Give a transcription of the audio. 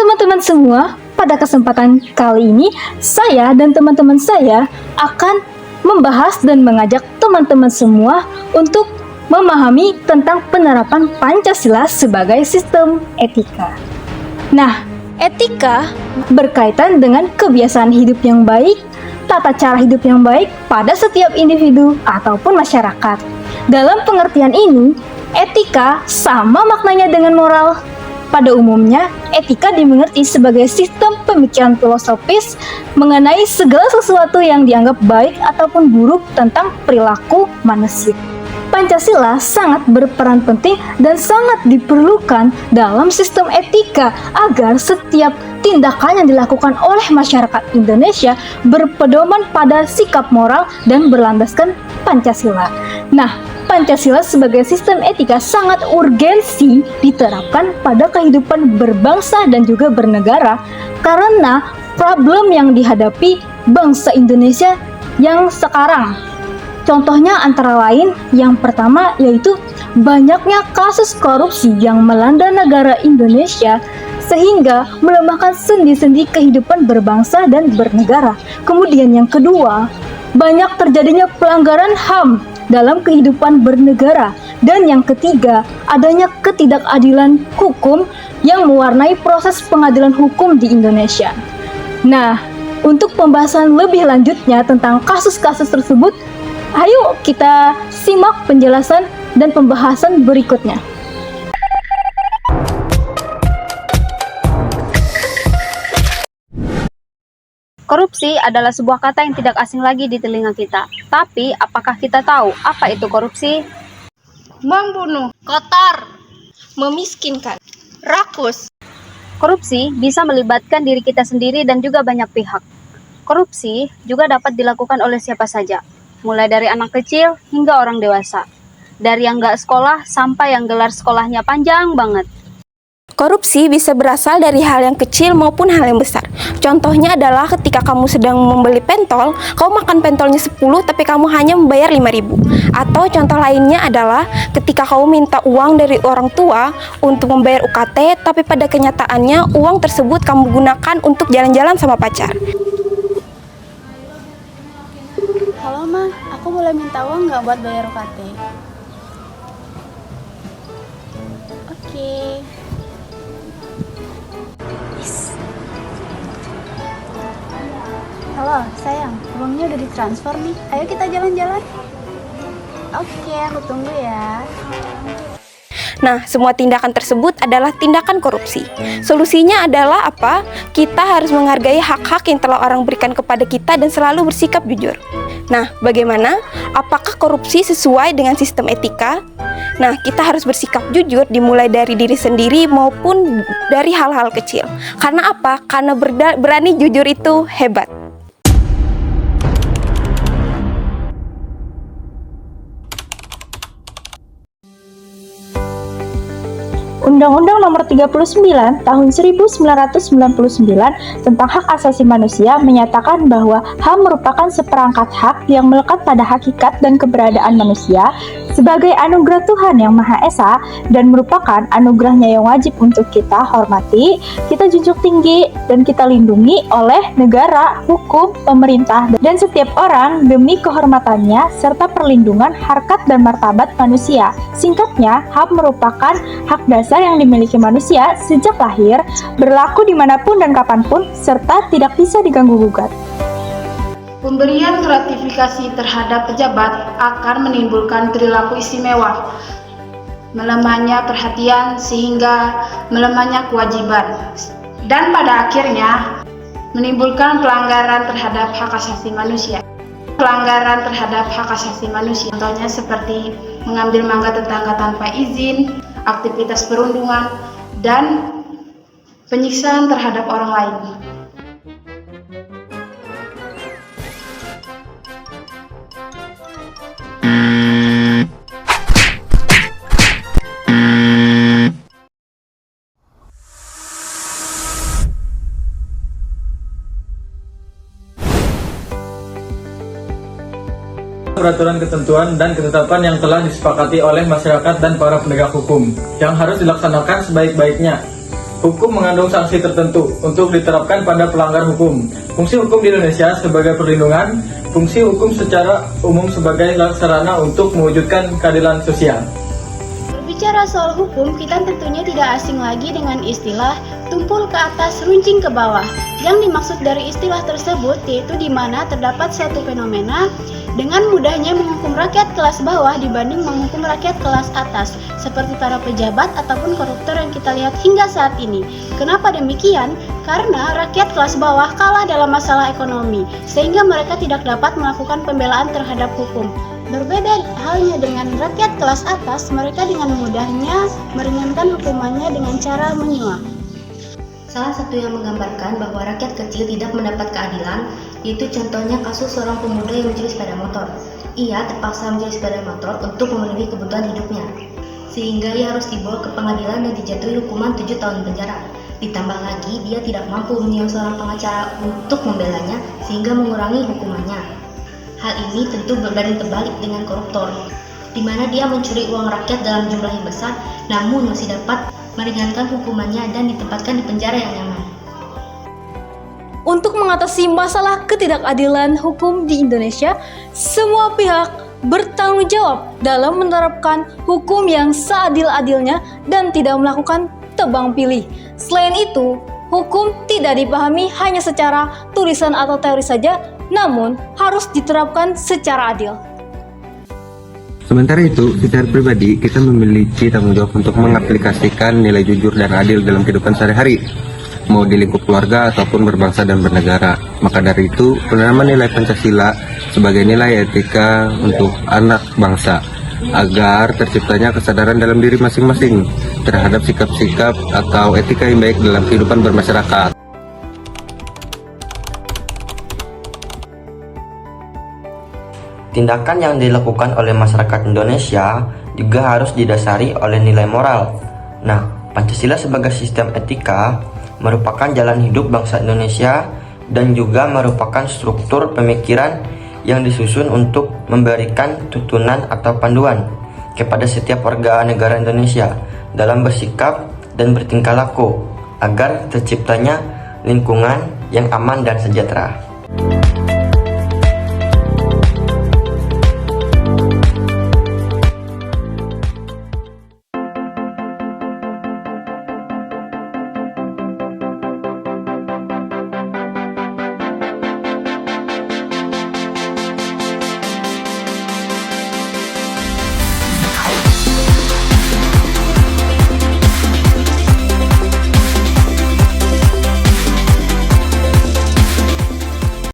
teman-teman semua, pada kesempatan kali ini saya dan teman-teman saya akan membahas dan mengajak teman-teman semua untuk memahami tentang penerapan Pancasila sebagai sistem etika. Nah, etika berkaitan dengan kebiasaan hidup yang baik, tata cara hidup yang baik pada setiap individu ataupun masyarakat. Dalam pengertian ini, etika sama maknanya dengan moral. Pada umumnya, etika dimengerti sebagai sistem pemikiran filosofis mengenai segala sesuatu yang dianggap baik ataupun buruk tentang perilaku manusia. Pancasila sangat berperan penting dan sangat diperlukan dalam sistem etika agar setiap tindakan yang dilakukan oleh masyarakat Indonesia berpedoman pada sikap moral dan berlandaskan Pancasila. Nah, Pancasila sebagai sistem etika sangat urgensi diterapkan pada kehidupan berbangsa dan juga bernegara karena problem yang dihadapi bangsa Indonesia yang sekarang. Contohnya antara lain yang pertama yaitu banyaknya kasus korupsi yang melanda negara Indonesia sehingga melemahkan sendi-sendi kehidupan berbangsa dan bernegara. Kemudian yang kedua, banyak terjadinya pelanggaran HAM dalam kehidupan bernegara. Dan yang ketiga, adanya ketidakadilan hukum yang mewarnai proses pengadilan hukum di Indonesia. Nah, untuk pembahasan lebih lanjutnya tentang kasus-kasus tersebut, ayo kita simak penjelasan dan pembahasan berikutnya. Korupsi adalah sebuah kata yang tidak asing lagi di telinga kita. Tapi, apakah kita tahu apa itu korupsi? Membunuh, kotor, memiskinkan, rakus. Korupsi bisa melibatkan diri kita sendiri dan juga banyak pihak. Korupsi juga dapat dilakukan oleh siapa saja, mulai dari anak kecil hingga orang dewasa. Dari yang nggak sekolah sampai yang gelar sekolahnya panjang banget. Korupsi bisa berasal dari hal yang kecil maupun hal yang besar. Contohnya adalah ketika kamu sedang membeli pentol, kamu makan pentolnya 10 tapi kamu hanya membayar 5.000. Atau contoh lainnya adalah ketika kamu minta uang dari orang tua untuk membayar UKT, tapi pada kenyataannya uang tersebut kamu gunakan untuk jalan-jalan sama pacar. Halo Ma, aku boleh minta uang nggak buat bayar UKT? Oke. Halo sayang, uangnya udah ditransfer nih. Ayo kita jalan-jalan. Oke, aku tunggu ya. Nah, semua tindakan tersebut adalah tindakan korupsi. Solusinya adalah apa? Kita harus menghargai hak-hak yang telah orang berikan kepada kita dan selalu bersikap jujur. Nah, bagaimana? Apakah korupsi sesuai dengan sistem etika? Nah, kita harus bersikap jujur dimulai dari diri sendiri maupun dari hal-hal kecil. Karena apa? Karena berani jujur itu hebat. Undang-Undang Nomor 39 Tahun 1999 tentang Hak Asasi Manusia menyatakan bahwa HAM merupakan seperangkat hak yang melekat pada hakikat dan keberadaan manusia sebagai anugerah Tuhan Yang Maha Esa dan merupakan anugerahnya yang wajib untuk kita hormati, kita junjung tinggi, dan kita lindungi oleh negara, hukum, pemerintah, dan setiap orang demi kehormatannya serta perlindungan harkat dan martabat manusia. Singkatnya, HAM merupakan hak dasar yang dimiliki manusia sejak lahir, berlaku dimanapun dan kapanpun, serta tidak bisa diganggu-gugat. Pemberian gratifikasi terhadap pejabat akan menimbulkan perilaku istimewa, melemahnya perhatian sehingga melemahnya kewajiban, dan pada akhirnya menimbulkan pelanggaran terhadap hak asasi manusia. Pelanggaran terhadap hak asasi manusia contohnya seperti mengambil mangga tetangga tanpa izin, aktivitas perundungan, dan penyiksaan terhadap orang lain. Peraturan, ketentuan, dan ketetapan yang telah disepakati oleh masyarakat dan para penegak hukum yang harus dilaksanakan sebaik-baiknya. Hukum mengandung sanksi tertentu untuk diterapkan pada pelanggar hukum. Fungsi hukum di Indonesia sebagai perlindungan, fungsi hukum secara umum sebagai sarana untuk mewujudkan keadilan sosial. Berbicara soal hukum, kita tentunya tidak asing lagi dengan istilah tumpul ke atas, runcing ke bawah. Yang dimaksud dari istilah tersebut yaitu di mana terdapat suatu fenomena dengan mudahnya menghukum rakyat kelas bawah dibanding menghukum rakyat kelas atas, seperti para pejabat ataupun koruptor yang kita lihat hingga saat ini. Kenapa demikian? Karena rakyat kelas bawah kalah dalam masalah ekonomi, sehingga mereka tidak dapat melakukan pembelaan terhadap hukum. Berbeda halnya dengan rakyat kelas atas, mereka dengan mudahnya meringankan hukumannya dengan cara menyuap. Salah satu yang menggambarkan bahwa rakyat kecil tidak mendapat keadilan, yaitu contohnya kasus seorang pemuda yang mencuri sepeda motor. Ia terpaksa mencuri sepeda motor untuk memenuhi kebutuhan hidupnya, sehingga ia harus dibawa ke pengadilan dan dijatuhi hukuman 7 tahun penjara. Ditambah lagi, dia tidak mampu menyewa seorang pengacara untuk membelanya, sehingga mengurangi hukumannya. Hal ini tentu berbanding terbalik dengan koruptor, di mana dia mencuri uang rakyat dalam jumlah yang besar, namun masih dapat meringankan hukumannya dan ditempatkan di penjara yang nyaman. Untuk mengatasi masalah ketidakadilan hukum di Indonesia, semua pihak bertanggung jawab dalam menerapkan hukum yang seadil-adilnya dan tidak melakukan tebang pilih. Selain itu, hukum tidak dipahami hanya secara tulisan atau teori saja, namun harus diterapkan secara adil. Sementara itu, secara pribadi, kita memiliki tanggung jawab untuk mengaplikasikan nilai jujur dan adil dalam kehidupan sehari-hari, mau di lingkup keluarga ataupun berbangsa dan bernegara. Maka dari itu, penanaman nilai Pancasila sebagai nilai etika untuk anak bangsa, agar terciptanya kesadaran dalam diri masing-masing terhadap sikap-sikap atau etika yang baik dalam kehidupan bermasyarakat. Tindakan yang dilakukan oleh masyarakat Indonesia juga harus didasari oleh nilai moral. Nah, Pancasila sebagai sistem etika merupakan jalan hidup bangsa Indonesia dan juga merupakan struktur pemikiran yang disusun untuk memberikan tuntunan atau panduan kepada setiap warga negara Indonesia dalam bersikap dan bertingkah laku agar terciptanya lingkungan yang aman dan sejahtera.